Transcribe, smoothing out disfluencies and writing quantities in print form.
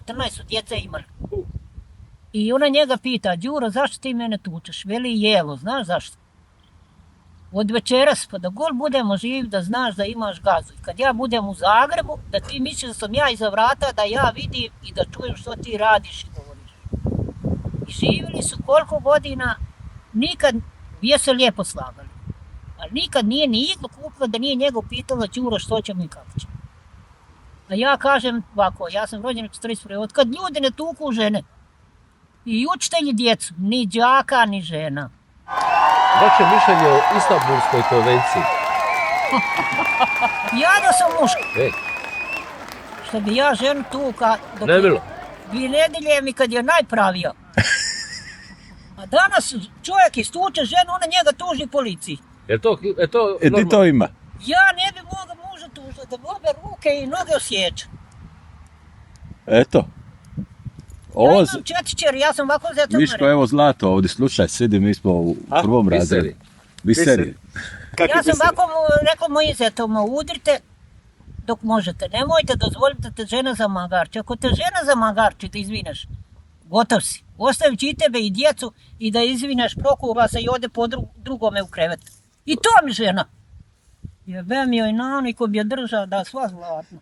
14 su djece imali. I ona njega pita, Đuro, zašto ti mene tučeš? Veli jelo, znaš zašto? Od večeras, pa da gol budemo živi, da znaš da imaš gazu. I kad ja budem u Zagrebu, da ti misliš da sam ja iza vrata, da ja vidim i da čujem što ti radiš i govoriš. I živjeli su koliko godina, nikad, je se lijepo slagali. Ali nikad nije ni iglu kupila da nije njegov pitala, Đuro, što ćemo i kako ćemo. A ja kažem ovako, ja sam rođen u 41. Od kad ljudi ne tuku žene, i učitelji djecu, ni đaka, ni žena. Vaše mišljenje o Istanbulskoj konvenciji? Ja da sam muška. Što bi ja ženu tuka... Ne bilo. 2 nedelje mi kad je najpravio. A danas čovjek istuče ženu, ona njega tuži policiji. Je to Ti to ima? Ja ne bi mogao muža tužiti, da bi obe ruke i noge osjeća. Eto. Ja imam 4 čeri, ja sam ovako zetom. Miško, evo Zlato ovdje, slušaj, sidi, mi smo u prvom razredu. Viseri. Ja sam ovako rekao mojim zetovima, udrite dok možete, nemojte dozvoliti da te žena zamagarči. Ako te žena zamagarči, da izvineš, gotov si. Ostavit će i tebe i djecu i da izvineš, prokuva se i ode po drugome u krevet. I to mi žena. Jebem joj nanu i ko bi je držao da sva zlatno.